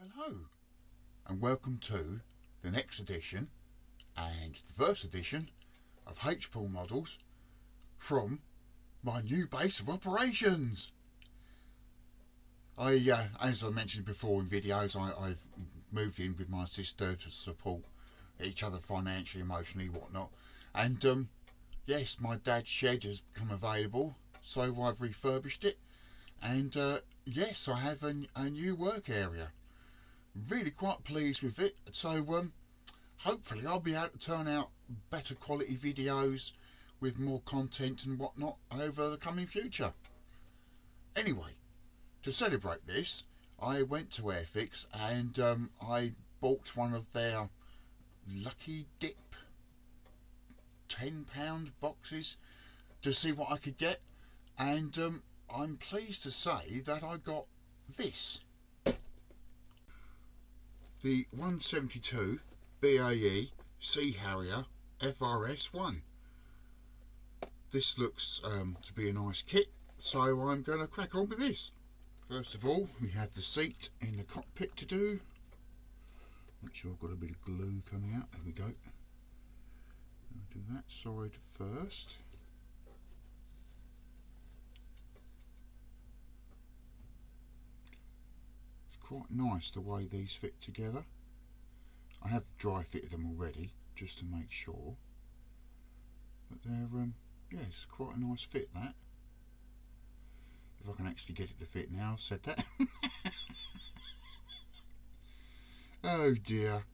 Hello and welcome to the next edition and the first edition of H-Pool models from my new base of operations. As I mentioned before in videos, I've moved in with my sister to support each other financially, emotionally, whatnot. And yes, my dad's shed has become available, so I've refurbished it. And yes, I have a new work area. Really quite pleased with it, so hopefully I'll be able to turn out better quality videos with more content and whatnot over the coming future. Anyway, to celebrate this, I went to Airfix and I bought one of their Lucky Dip £10 boxes to see what I could get, and I'm pleased to say that I got this. The 172 BAE Sea Harrier FRS1. This looks to be a nice kit, so I'm going to crack on with this. First of all, we have the seat in the cockpit to do. Make sure I've got a bit of glue coming out. There we go. I'll do that side first. Quite nice the way these fit together. I have dry fitted them already just to make sure, but they're yeah, it's quite a nice fit, that. If I can actually get it to fit now, I've said that. Oh dear,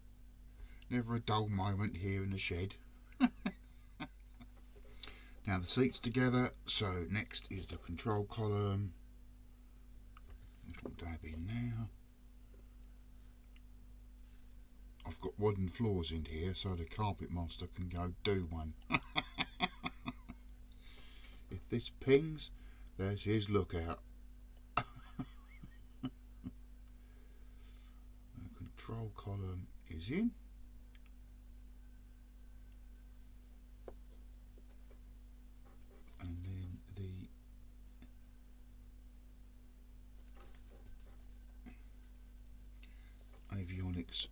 never a dull moment here in the shed. Now the seat's together, so next is the control column. Little dab in now. I've got wooden floors in here so the carpet monster can go do one. If this pings, there's his lookout. The control column is in. And then the avionics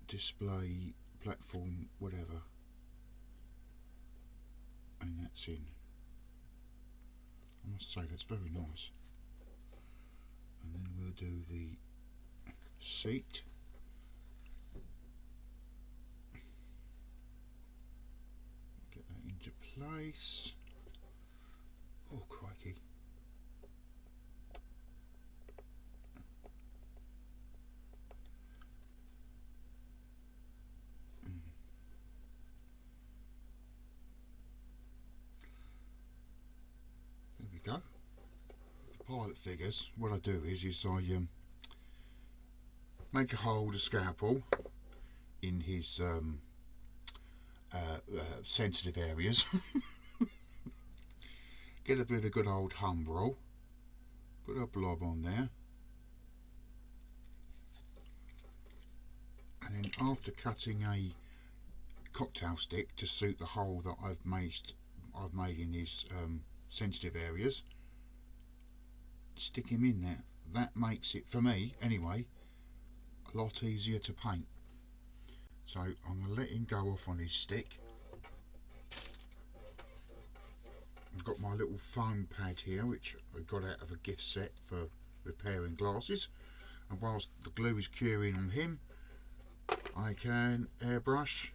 display platform, whatever, and that's in. I must say that's very nice. And then we'll do the seat. Get that into place. Oh crikey. There we go. The pilot figures, what I do is I make a hole with a scalpel in his sensitive areas. Get a bit of good old Humbrol, put a blob on there, and then after cutting a cocktail stick to suit the hole that I've made in his sensitive areas, stick him in there. That makes it, for me anyway, a lot easier to paint. So I'm going to let him go off on his stick. I've got my little foam pad here which I got out of a gift set for repairing glasses, and whilst the glue is curing on him, I can airbrush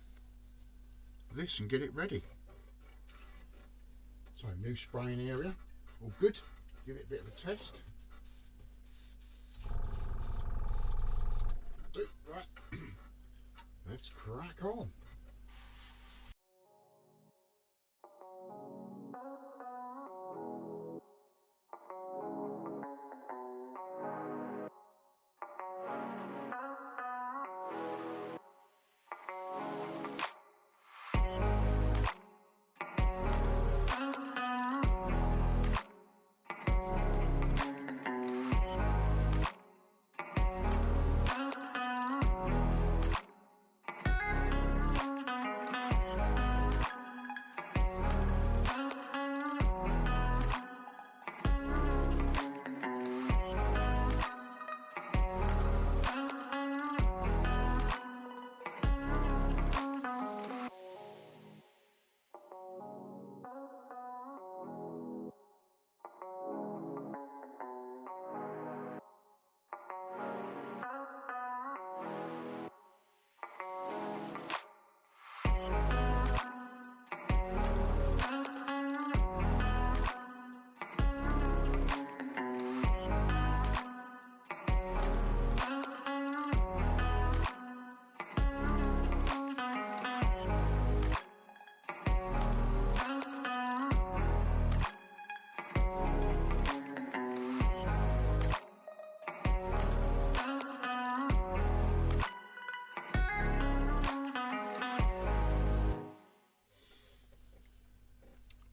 this and get it ready. So new spraying area, all good. Give it a bit of a test. Right, let's crack on.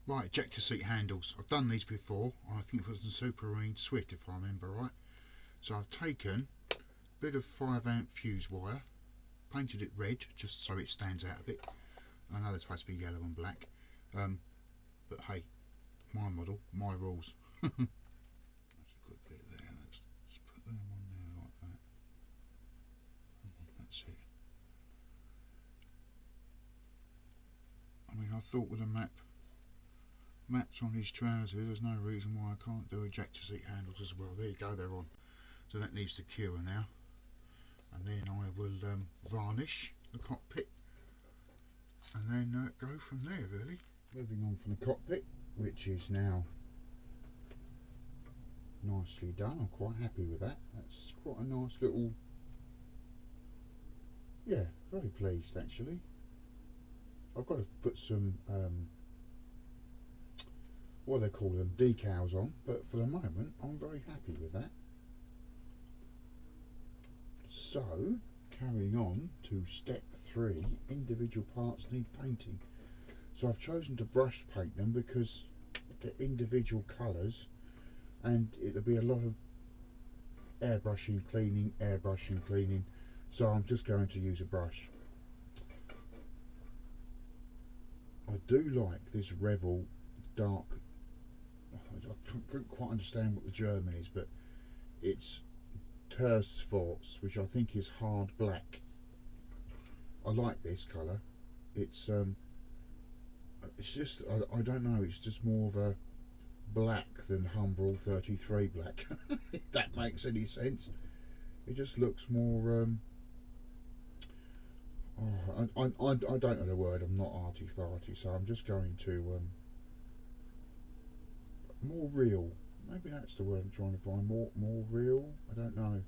Right, ejector seat handles. I've done these before. I think it was the Supermarine Swift, if I remember right. So I've taken a bit of 5-amp fuse wire, painted it red just so it stands out a bit. I know they're supposed to be yellow and black, but hey, my model, my rules. That's a good bit there. Let's put them on there like that. That's it. I mean, I thought with a maps on his trousers, there's no reason why I can't do ejector seat handles as well. There you go, they're on. So that needs to cure now, and then I will varnish the cockpit, and then go from there really. Moving on from the cockpit, which is now nicely done. I'm quite happy with that. That's quite a nice little, yeah, very pleased actually. I've got to put some what they call them, decals on, but for the moment I'm very happy with that. So carrying on to step 3, individual parts need painting. So I've chosen to brush paint them because they're individual colours and it'll be a lot of airbrushing, cleaning, so I'm just going to use a brush. I do like this Revel dark, I couldn't quite understand what the German is, but it's Tersforce, which I think is hard black. I like this colour. It's just, I don't know, it's just more of a black than Humbrol 33 black, if that makes any sense. It just looks more I don't know the word, I'm not arty-farty, so I'm just going to more real, maybe that's the word I'm trying to find, more real, I don't know.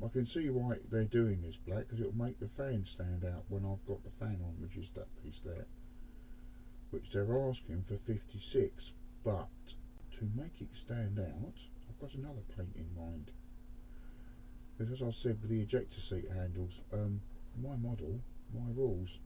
I can see why they're doing this black, because it'll make the fan stand out when I've got the fan on, which is that piece there, which they're asking for 56, but to make it stand out I've got another paint in mind, because as I said with the ejector seat handles, my model, my rules.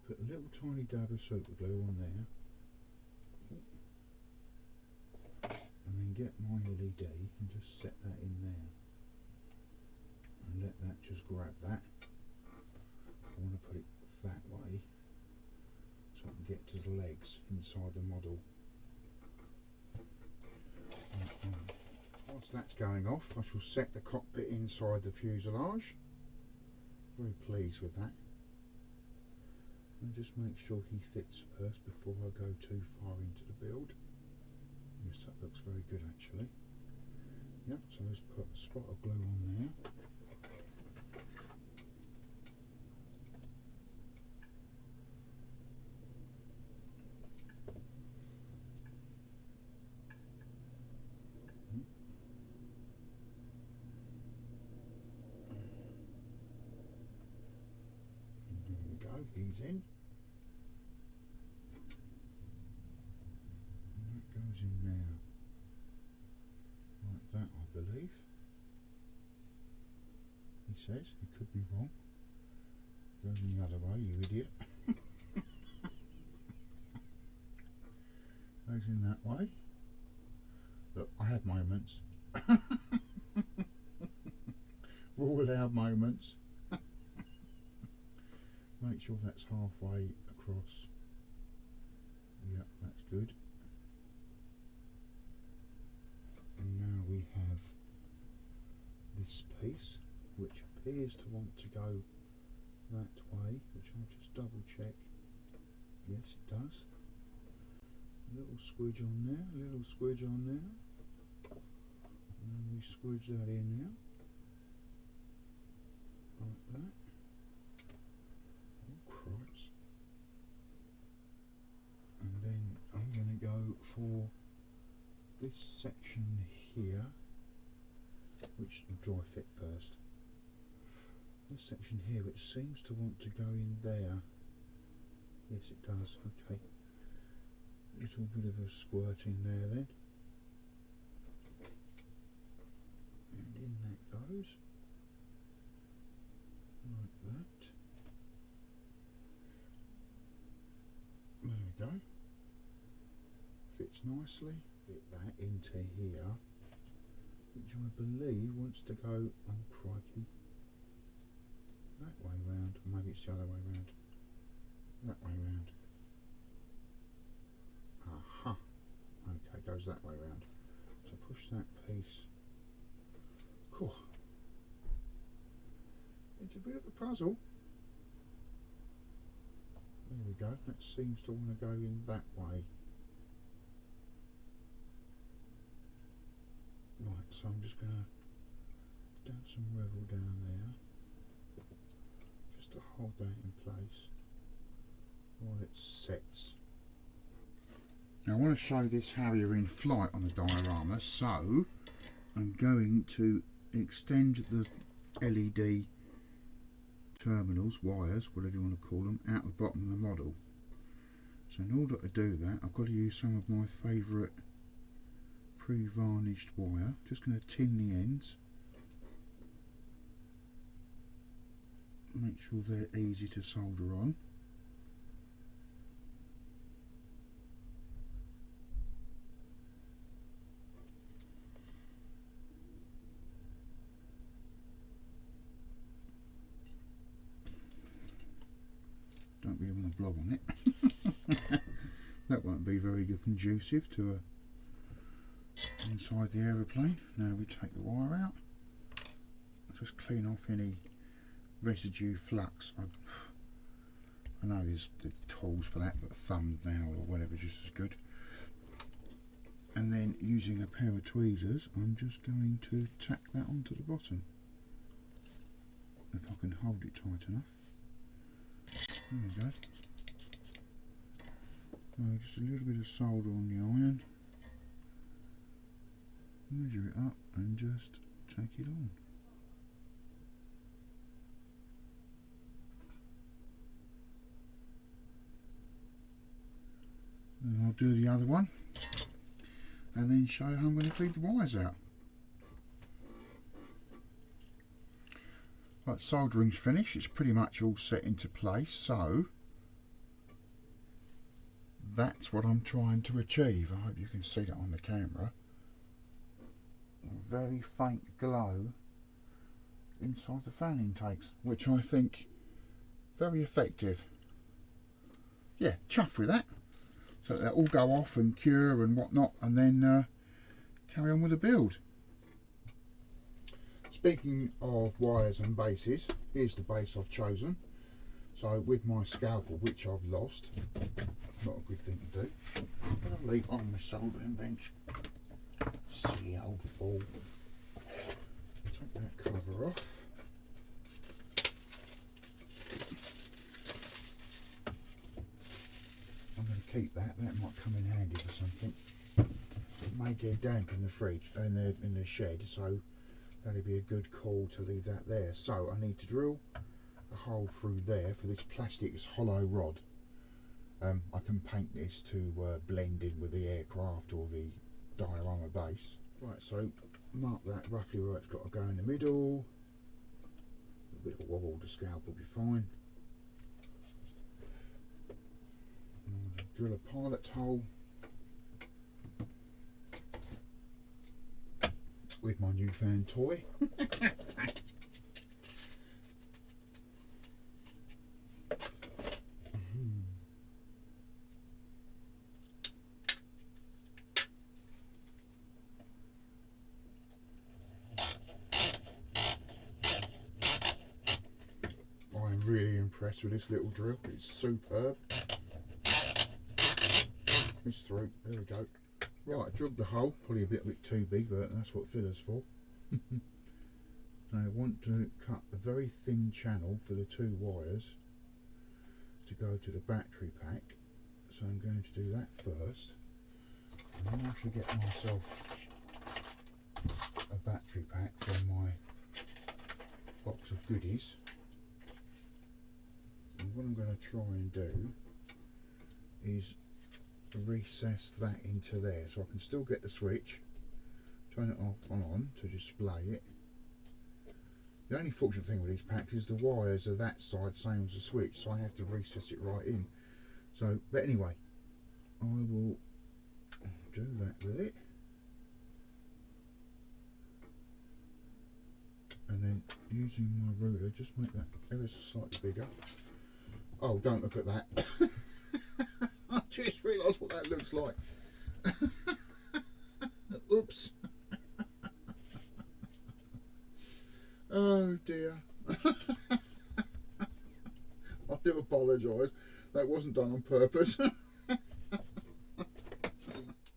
Put a little tiny dab of super glue on there, and then get my LED and just set that in there, and let that just grab that. I want to put it that way so I can get to the legs inside the model. Whilst that's going off, I shall set the cockpit inside the fuselage. Very pleased with that. And just make sure he fits first before I go too far into the build. Yes, that looks very good actually. Yep, so let's put a spot of glue on there. He's in, and that goes in there he says. He could be wrong. Goes in the other way, you idiot. Goes in that way. Look, I have moments. We're all allowed moments. Make sure that's halfway across. Yep, that's good. And now we have this piece, which appears to want to go that way, which I'll just double check. Yes, it does. A little squidge on there, a little squidge on there. And we squidge that in now. Like that. Oh, Christ. And then I'm going to go for this section here, which I'll dry fit first. This section here, which seems to want to go in there. Yes, it does. Okay. Little bit of a squirt in there then. And in that goes. Like that. There we go. Fits nicely. Fit that into here, which I believe wants to go, oh crikey, that way round. Maybe it's the other way round. That way round. Aha. Okay, goes that way round. So push that piece. Cool. It's a bit of a puzzle. There we go. That seems to want to go in that way. Right, so I'm just going to dab some revel down there, just to hold that in place while it sets. Now I want to show this Harrier in flight on the diorama, so I'm going to extend the LED terminals, wires, whatever you want to call them, out the bottom of the model. So in order to do that, I've got to use some of my favourite pre-varnished wire. Just going to tin the ends, make sure they're easy to solder on. Don't really want to blob on it. That won't be very good conducive to a inside the aeroplane. Now we take the wire out, just clean off any residue flux. I know there's tools for that, but a thumbnail or whatever is just as good. And then using a pair of tweezers, I'm just going to tack that onto the bottom, if I can hold it tight enough. There we go. So just a little bit of solder on the iron. Measure it up and just take it on. Then I'll do the other one and then show you how I'm going to feed the wires out. Right, soldering's finished, it's pretty much all set into place, so that's what I'm trying to achieve. I hope you can see that on the camera. A very faint glow inside the fan intakes, which I think very effective. Yeah, chuffed with that. So they'll all go off and cure and whatnot, and then carry on with the build. Speaking of wires and bases, here's the base I've chosen. So with my scalpel, which I've lost, not a good thing to do, but I'll leave on my soldering bench. Silly old fool. Take that cover off. I'm going to keep that. That might come in handy for something. It may get damp in the fridge, in the shed, so that'd be a good call to leave that there. So I need to drill a hole through there for this plastic, this hollow rod. I can paint this to blend in with the aircraft or the diorama base. Right, so mark that roughly where it's got to go in the middle. A bit of a wobble, the scalp will be fine. Drill a pilot hole with my newfound toy. I'm really impressed with this little drill, it's superb. It's through, there we go. Right, I drilled the hole, probably a bit too big, but that's what filler's for. Now I want to cut a very thin channel for the 2 wires to go to the battery pack. So I'm going to do that first. And then I should get myself a battery pack from my box of goodies. And what I'm going to try and do is recess that into there, so I can still get the switch, turn it off and on to display it. The only fortunate thing with these packs is the wires are that side same as the switch, so I have to recess it right in. So, but anyway, I will do that with it, and then using my ruler, just make that ever so slightly bigger. Oh, don't look at that. I just realised what that looks like. Oops. Oh dear. I do apologise. That wasn't done on purpose.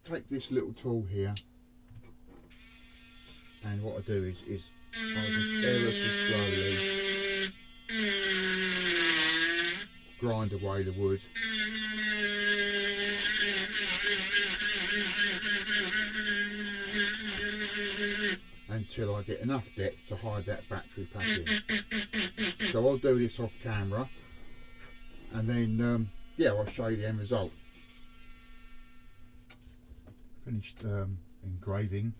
Take this little tool here, and what I do is I just ever so slowly grind away the wood. Until I get enough depth to hide that battery pack in. So I'll do this off camera, and then yeah, I'll show you the end result. Finished engraving,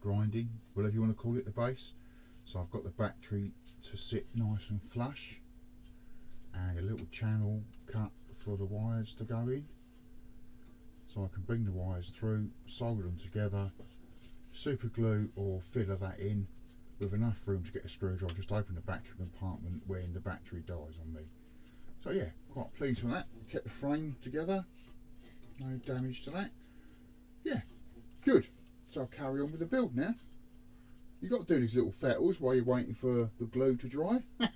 grinding, whatever you want to call it, the base. So I've got the battery to sit nice and flush, and a little channel cut for the wires to go in. So I can bring the wires through, solder them together, super glue or filler that in with enough room to get a screwdriver, just open the battery compartment when the battery dies on me. So yeah, quite pleased with that. Kept the frame together, no damage to that. Yeah, good. So I'll carry on with the build now. You've got to do these little fettles while you're waiting for the glue to dry. Now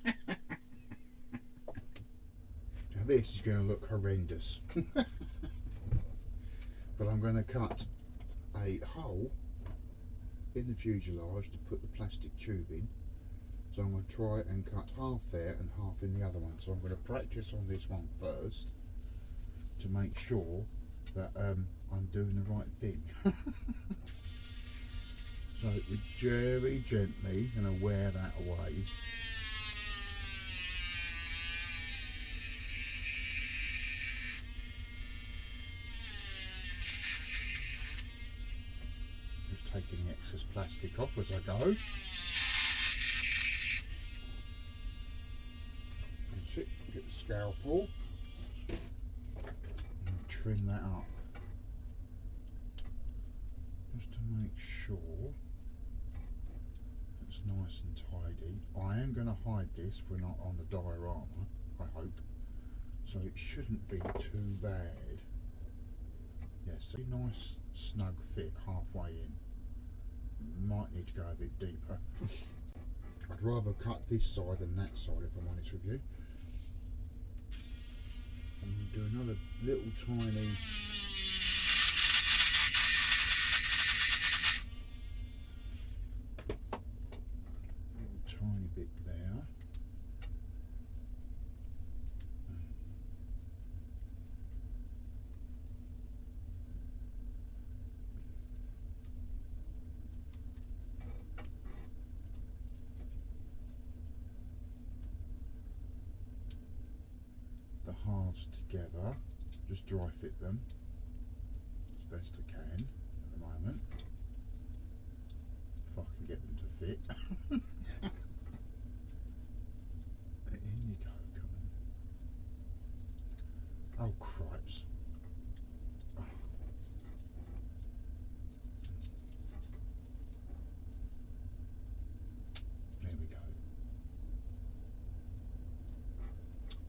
this is going to look horrendous. But I'm going to cut a hole in the fuselage to put the plastic tube in. So I'm going to try and cut half there and half in the other one. So I'm going to practice on this one first to make sure that I'm doing the right thing. So we're very gently going to wear that away. Just taking the excess plastic off as I go. That's it, get the scalpel and trim that up. Just to make sure it's nice and tidy. I am going to hide this, we're not on the diorama, I hope, so it shouldn't be too bad. Yes, a nice snug fit halfway in. Might need to go a bit deeper. I'd rather cut this side than that side, if I'm honest with you. I'm going to do another little tiny bit there. The halves together, just dry fit them as best I can at the moment, if I can get them to fit. Oh cripes. There we go.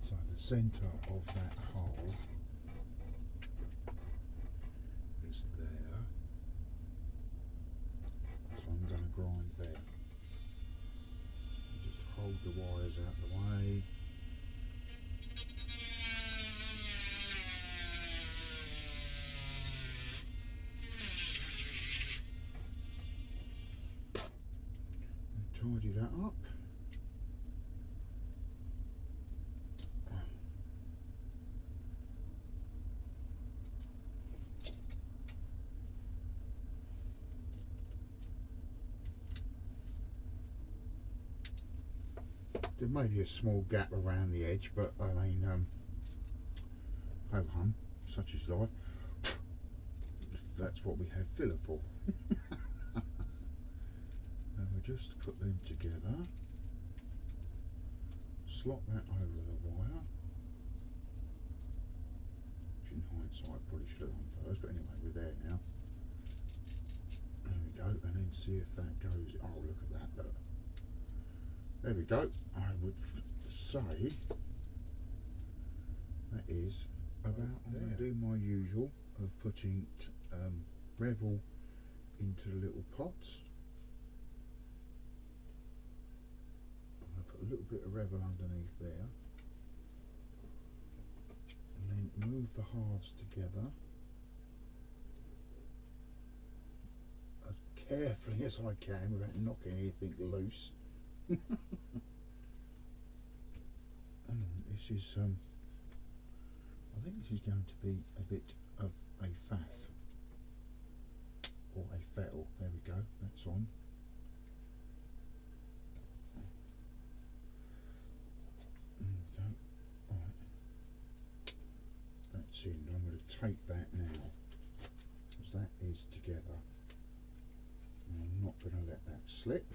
So the centre of that hole is there. So I'm going to grind there. Just hold the wires out the way. Tidy that up. There may be a small gap around the edge, but I mean, ho hum, such is life. That's what we have filler for. And we'll just put them together, slot that over the wire, which in hindsight probably should have done first, but anyway, we're there now. There we go, and then see if that goes. Oh, look at that, look. There we go. I would say that is about there. I'm going to do my usual of putting Revel into the little pots. I'm going to put a little bit of Revel underneath there, and then move the halves together as carefully as I can without knocking anything loose. And this is I think this is going to be a bit of a faff or a fettle. There we go, that's on. There we go. Alright, that's in. I'm going to take that now because that is together, and I'm not going to let that slip.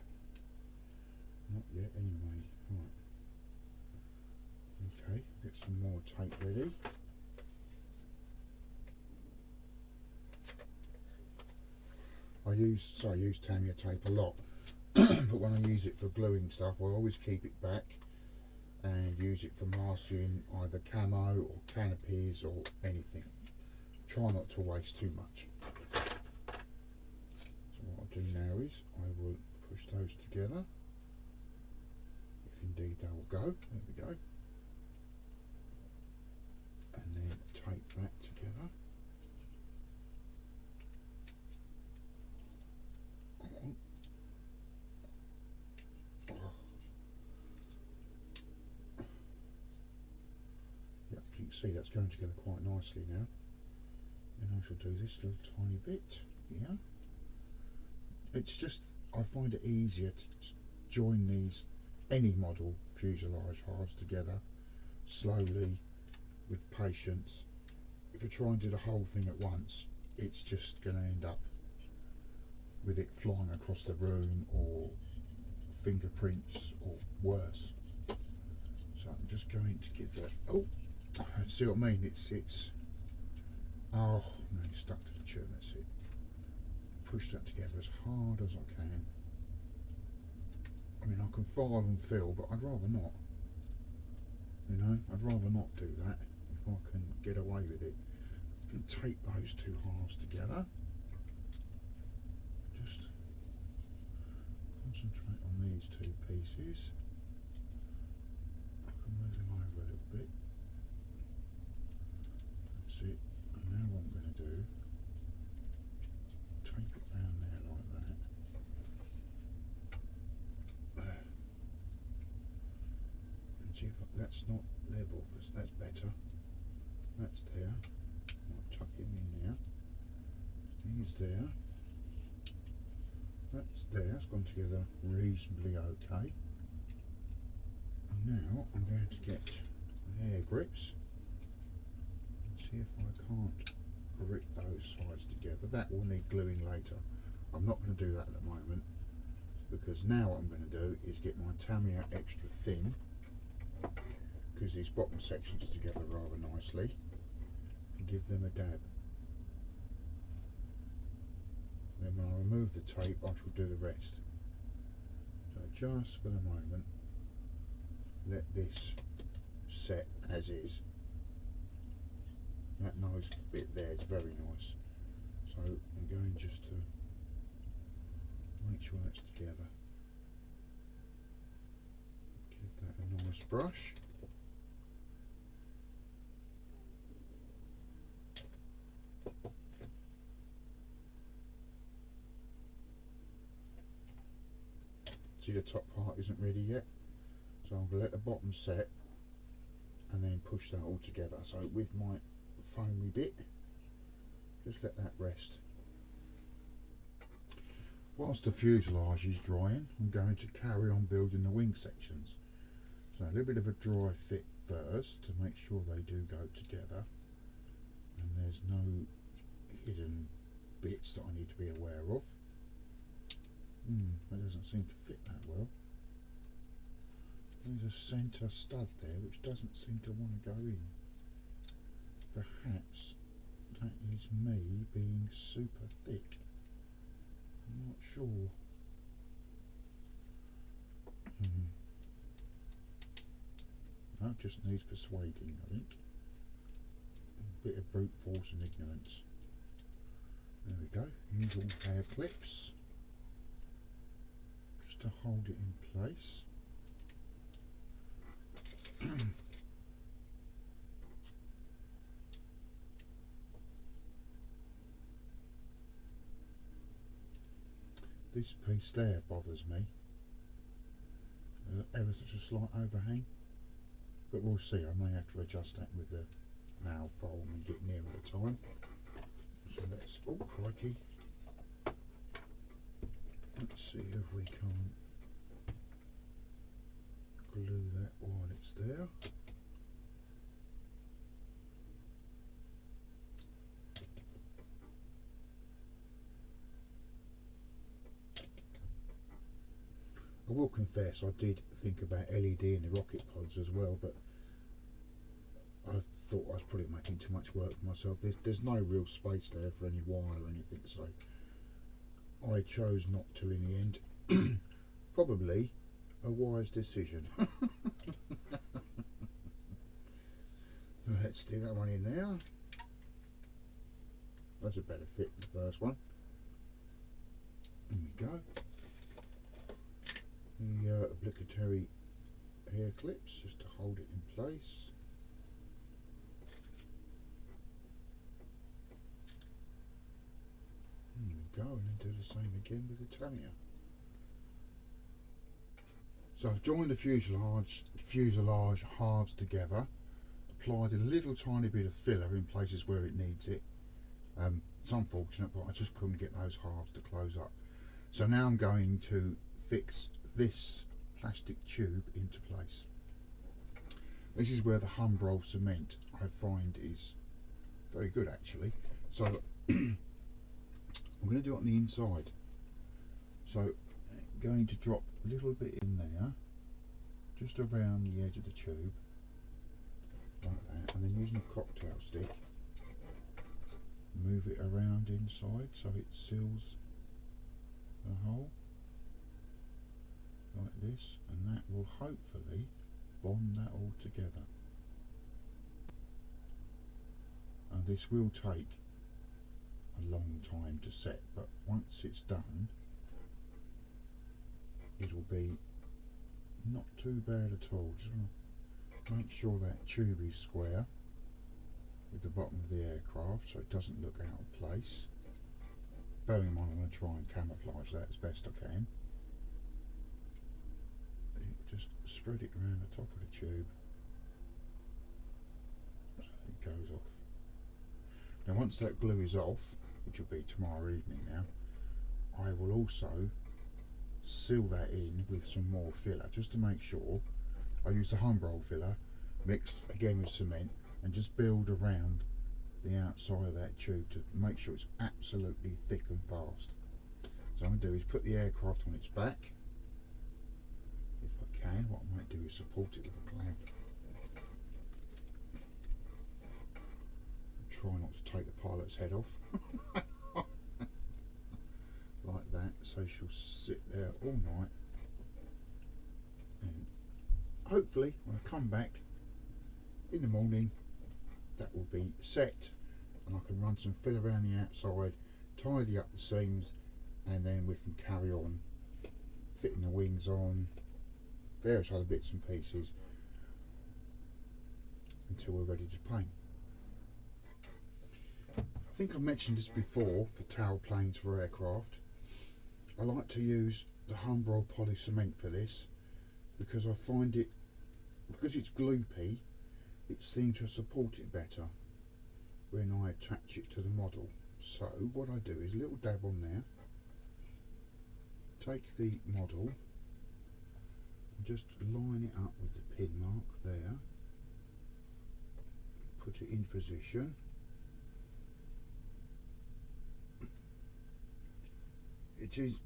Not yet, anyway. Right. Okay, get some more tape ready. I use Tamiya tape a lot, but when I use it for gluing stuff, I always keep it back and use it for masking either camo or canopies or anything. Try not to waste too much. So what I'll do now is I will push those together. Indeed they will go. There we go. And then tape that together. Yep, you can see that's going together quite nicely now. And I shall do this little tiny bit here. It's just, I find it easier to join these any model fuselage halves together slowly with patience. If you try and do the whole thing at once, it's just going to end up with it flying across the room or fingerprints or worse. So I'm just going to give that, oh, see what I mean, it's oh no, it's stuck to the tube. That's it. Push that together as hard as I can. I mean, I can file and fill, but I'd rather not. You know, I'd rather not do that if I can get away with it. And take those two halves together. Just concentrate on these two pieces. I can move them over a little bit. That's it. And now what I'm going to do, tape it down there like that. And see if that's not level, that's better. That's there. Might tuck him in there. He's there. That's there. It's gone together reasonably okay. And now I'm going to get hair grips and see if I can't grip those sides together. That will need gluing later. I'm not going to do that at the moment because now what I'm going to do is get my Tamiya extra thin because these bottom sections are together rather nicely. and give them a dab. Then when I remove the tape, I shall do the rest. So just for the moment, let this set as is. That nice bit there is very nice. So I'm going just to make sure that's together. Give that a nice brush. See, the top part isn't ready yet, so I'm going to let the bottom set and then push that all together. So with my foamy bit, just let that rest. Whilst the fuselage is drying, I'm going to carry on building the wing sections. So a little bit of a dry fit first to make sure they do go together and there's no hidden bits that I need to be aware of. That doesn't seem to fit that well. There's a centre stud there which doesn't seem to want to go in. Perhaps that is me being super thick. I'm not sure. That just needs persuading, I think. A bit of brute force and ignorance. There we go. Use all hair clips just to hold it in place. This piece there bothers me. Ever such a slight overhang, but we'll see. I may have to adjust that with the nail file when we get nearer the time. So let's, oh crikey, let's see if we can glue that while it's there. I will confess I did think about LED in the rocket pods as well, but I thought I was probably making too much work for myself. There's no real space there for any wire or anything, so I chose not to in the end. Probably a wise decision. So let's stick that one in there. That's a better fit than the first one. There we go. The obligatory hair clips just to hold it in place. There we go, and then do the same again with the tamiya. So I've joined the fuselage halves together, applied a little tiny bit of filler in places where it needs it. It's unfortunate, but I just couldn't get those halves to close up. So now I'm going to fix this plastic tube into place. This is where the Humbrol cement I find is very good actually. So I'm going to do it on the inside. So I'm going to drop a little bit in there, just around the edge of the tube, like that, and then using a cocktail stick, move it around inside so it seals the hole. Like this, and that will hopefully bond that all together. And this will take a long time to set, but once it's done it'll be not too bad at all. Just want to make sure that tube is square with the bottom of the aircraft so it doesn't look out of place. Bearing in mind I'm going to try and camouflage that as best I can. Just spread it around the top of the tube so it goes off. Now once that glue is off, which will be tomorrow evening now, I will also seal that in with some more filler just to make sure. I use the Humbrol filler mixed again with cement and just build around the outside of that tube to make sure it's absolutely thick and fast. So what I'm going to do is put the aircraft on its back. What I might do is support it with a clamp. try not to take the pilot's head off. Like that, so she'll sit there all night, and hopefully when I come back in the morning that will be set, and I can run some fill around the outside, tidy up the seams, and then we can carry on fitting the wings on, various other bits and pieces, until we're ready to paint. I think I mentioned this before for towel planes for aircraft. I like to use the Humbrol poly cement for this because I find it, because it's gloopy, it seems to support it better when I attach it to the model. So what I do is a little dab on there, take the model and just line it up with the pin mark there, put it in position. It is,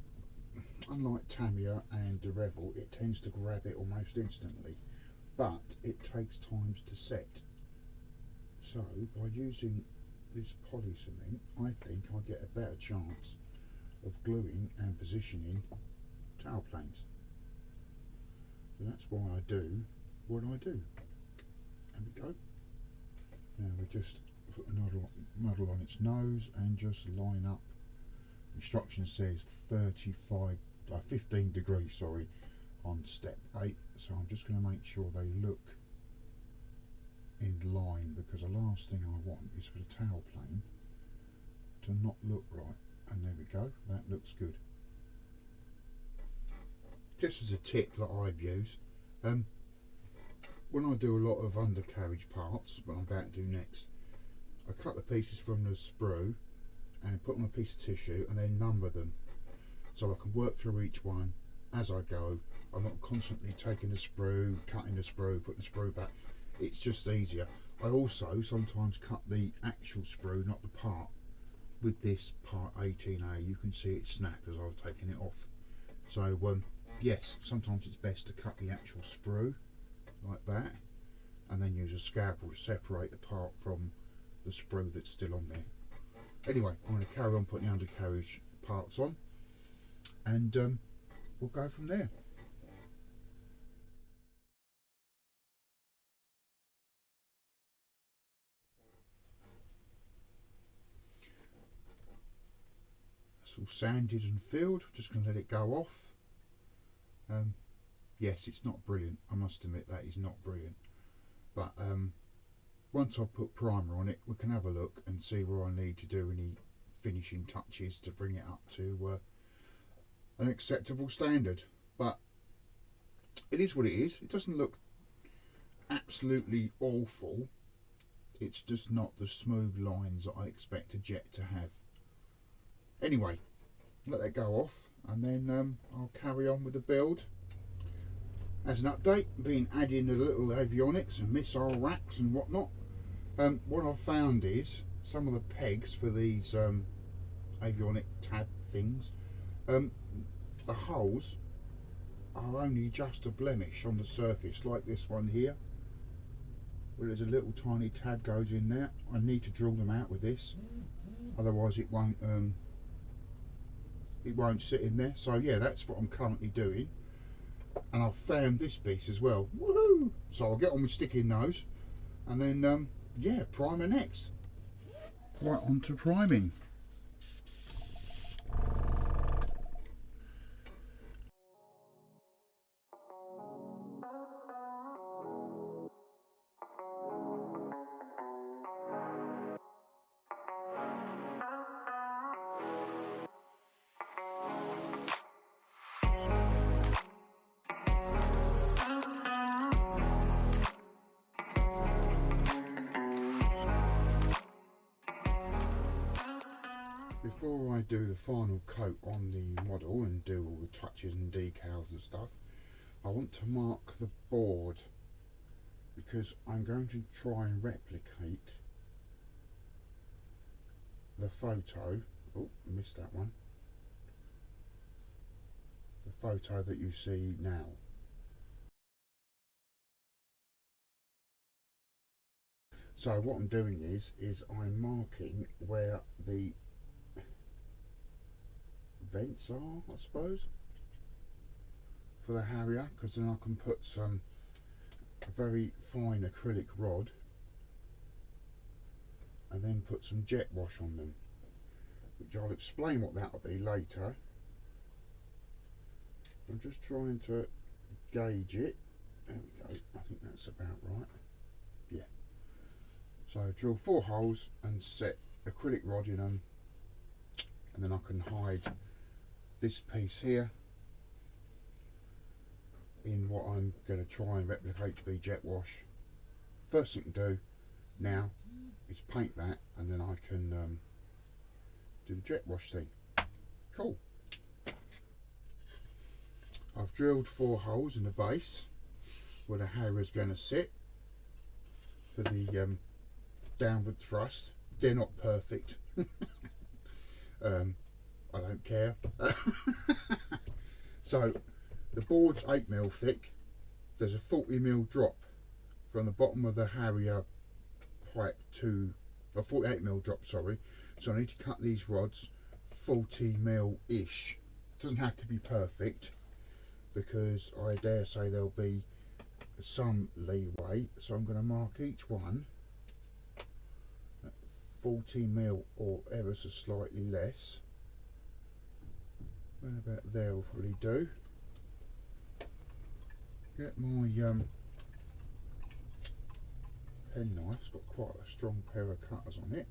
unlike Tamiya and the Revel, it tends to grab it almost instantly, but it takes time to set. So by using this poly cement, I think I get a better chance of gluing and positioning towel planes. So that's why I do what I do. There we go. Now we just put a model on its nose and just line up. Instruction says 15 degrees, sorry, on step 8. So I'm just going to make sure they look in line, because the last thing I want is for the towel plane to not look right. And there we go, that looks good. Just as a tip that I've used, when I do a lot of undercarriage parts, what I'm about to do next, I cut the pieces from the sprue and put them on a piece of tissue and then number them, so I can work through each one as I go. I'm not constantly taking the sprue, cutting the sprue, putting the sprue back. It's just easier. I also sometimes cut the actual sprue, not the part. With this part 18A, you can see it snap as I've taken it off. So yes, sometimes it's best to cut the actual sprue like that, and then use a scalpel to separate the part from the sprue that's still on there. Anyway, I'm going to carry on putting the undercarriage parts on, and we'll go from there. It's all sanded and filled, just going to let it go off. Yes, it's not brilliant, I must admit that is not brilliant, but once I put primer on it, we can have a look and see where I need to do any finishing touches to bring it up to an acceptable standard. But it is what it is. It doesn't look absolutely awful, it's just not the smooth lines that I expect a jet to have. Anyway, let that go off, and then I'll carry on with the build. As an update, been adding the little avionics and missile racks and whatnot. What I've found is some of the pegs for these avionic tab things, the holes are only just a blemish on the surface, like this one here, where there's a little tiny tab goes in there. I need to drill them out with this, otherwise it won't sit in there. So yeah, that's what I'm currently doing. And I've found this piece as well. Woohoo! So I'll get on with sticking those, and then yeah, primer next. Right, on to priming. Before I do the final coat on the model and do all the touches and decals and stuff, I want to mark the board, because I'm going to try and replicate the photo. Oh, I missed that one. The photo that you see now. So what I'm doing is I'm marking where the vents are, I suppose, for the Harrier, because then I can put some very fine acrylic rod and then put some jet wash on them, which I'll explain what that'll be later. I'm just trying to gauge it. There we go, I think that's about right. Yeah. So drill 4 holes and set acrylic rod in them, and then I can hide this piece here in what I'm going to try and replicate to be jet wash. First thing to do now is paint that, and then I can do the jet wash thing. Cool. I've drilled 4 holes in the base where the Harrier's going to sit for the downward thrust. They're not perfect. I don't care. So the board's 8mm thick. There's a 40mm drop from the bottom of the Harrier pipe to a 48mm drop, sorry. So I need to cut these rods 40mm ish. Doesn't have to be perfect, because I dare say there'll be some leeway. So I'm going to mark each one at 40mm or ever so slightly less. Around about there will probably do. Get my pen knife, it's got quite a strong pair of cutters on it.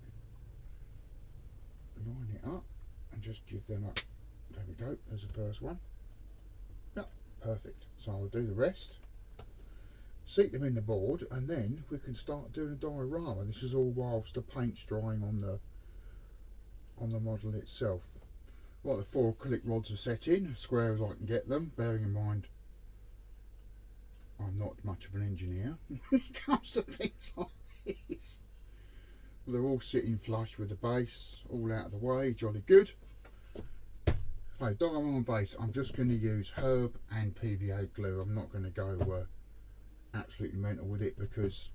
Line it up and just give them a, there we go, there's the first one. Yep, perfect. So I'll do the rest, seat them in the board, and then we can start doing a diorama. This is all whilst the paint's drying on the model itself. Right, the 4 acrylic rods are set in, as square as I can get them, bearing in mind I'm not much of an engineer when it comes to things like this. Well, they're all sitting flush with the base, all out of the way, jolly good. So diamond base, I'm just going to use herb and PVA glue. I'm not going to go absolutely mental with it, because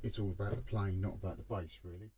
it's all about the plane, not about the base really.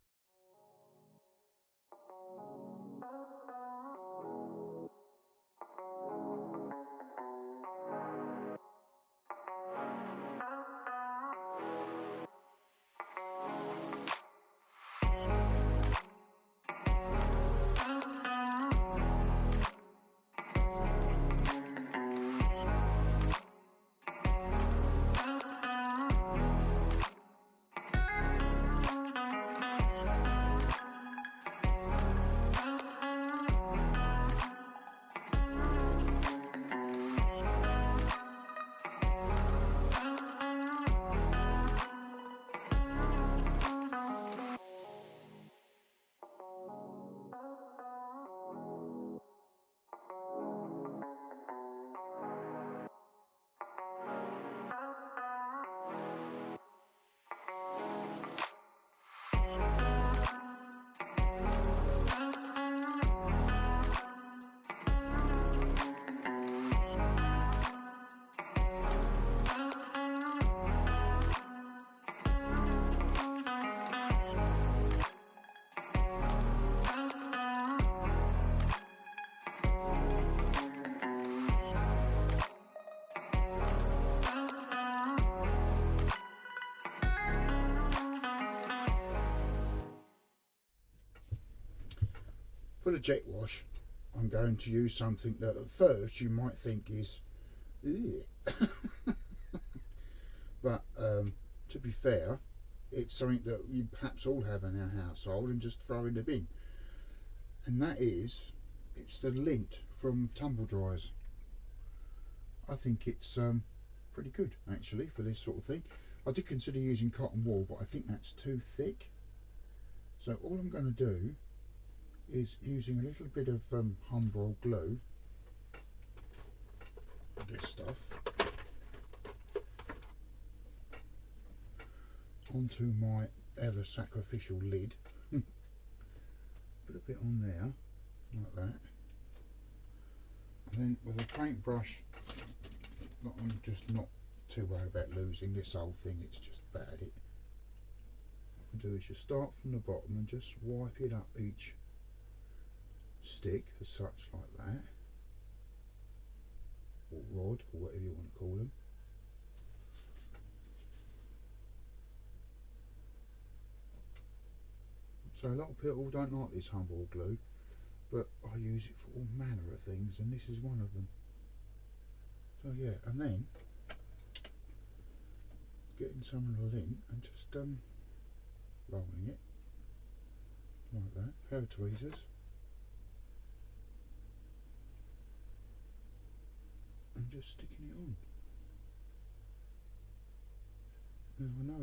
For the jet wash, I'm going to use something that at first you might think is but to be fair, it's something that you perhaps all have in our household and just throw in the bin, and that is, it's the lint from tumble dryers. I think it's pretty good actually for this sort of thing. I did consider using cotton wool, but I think that's too thick. So all I'm going to do is, using a little bit of Humbrol glue, this stuff, onto my ever sacrificial lid. Put a bit on there like that, and then with a paintbrush that I'm just not too worried about losing. This whole thing, it's just bad. do is you start from the bottom and just wipe it up each stick as such, like that, or rod, or whatever you want to call them. So a lot of people don't like this humble glue, but I use it for all manner of things, and this is one of them. So yeah, and then getting some of the lint and just rolling it like that, pair of tweezers, and just sticking it on. Now I know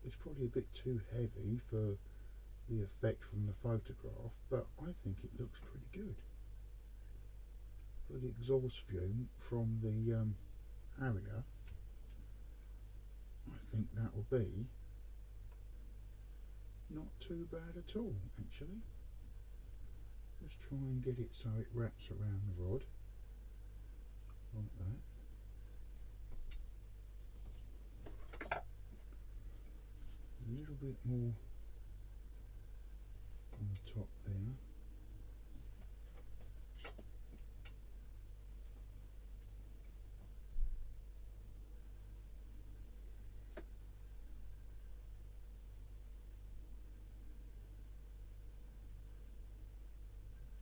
it's probably a bit too heavy for the effect from the photograph, but I think it looks pretty good. For the exhaust fume from the Harrier, I think that will be not too bad at all, actually. Just try and get it so it wraps around the rod like that. A little bit more on the top there.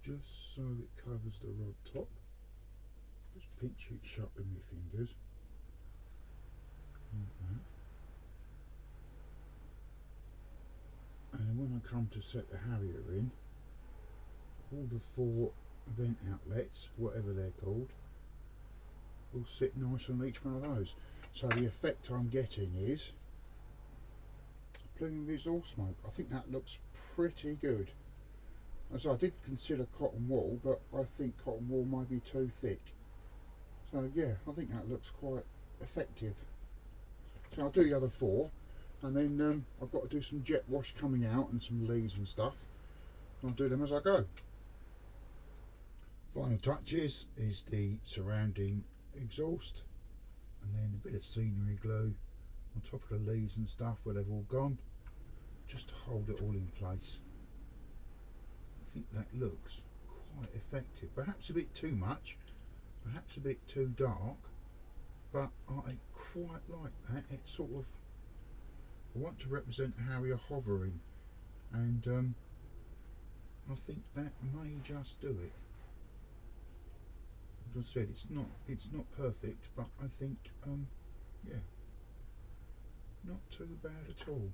Just so it covers the rod top. Just pinch it shut with my fingers like that. And then when I come to set the Harrier in, all the 4 vent outlets, whatever they're called, will sit nice on each one of those. So the effect I'm getting is a plume of exhaust smoke. I think that looks pretty good. As I did consider cotton wool, but I think cotton wool might be too thick. So yeah, I think that looks quite effective. So I'll do the other 4, and then I've got to do some jet wash coming out and some leads and stuff. I'll do them as I go. Final touches is the surrounding exhaust, and then a bit of scenery glue on top of the leads and stuff where they've all gone, just to hold it all in place. I think that looks quite effective. Perhaps a bit too much, perhaps a bit too dark, but I quite like that. It's sort of, I want to represent a Harrier hovering, and I think that may just do it. As I said, it's not perfect, but I think yeah, not too bad at all.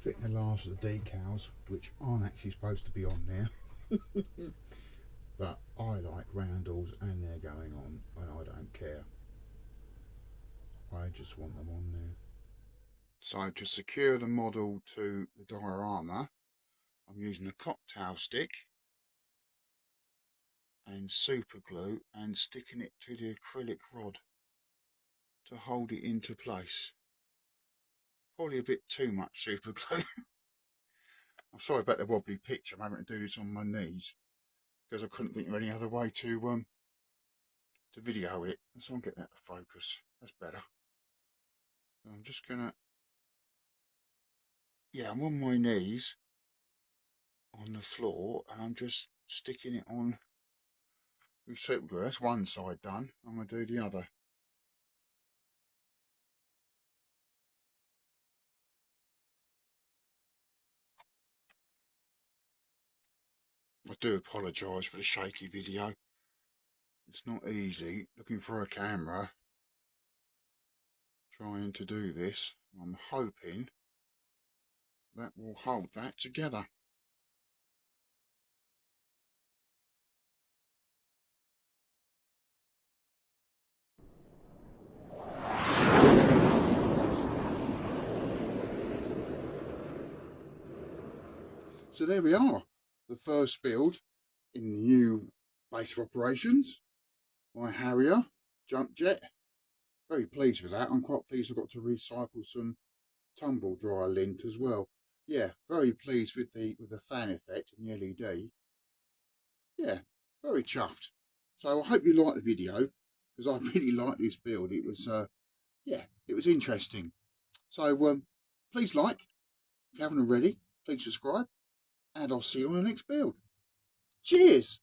Fitting the last of the decals, which aren't actually supposed to be on there, but I like roundels and they're going on, and I don't care. I just want them on there. So to secure the model to the diorama, I'm using a cocktail stick and super glue and sticking it to the acrylic rod to hold it into place. Probably a bit too much super glue. I'm sorry about the wobbly picture. I'm having to do this on my knees because I couldn't think of any other way to video it. So I'll get that to focus. That's better. So I'm just gonna, yeah, I'm on my knees on the floor and I'm just sticking it on with super glue. That's one side done. I'm gonna do the other. I do apologise for the shaky video. It's not easy looking for a camera trying to do this, I'm hoping that will hold that together. So there we are, the first build in the new base of operations, my Harrier jump jet. Very pleased with that. I'm quite pleased I've got to recycle some tumble dryer lint as well. Yeah, very pleased with the fan effect and the LED. Yeah, very chuffed. So I hope you liked the video, because I really liked this build. It was yeah, it was interesting. So please like if you haven't already. Please subscribe, and I'll see you on the next build. Cheers!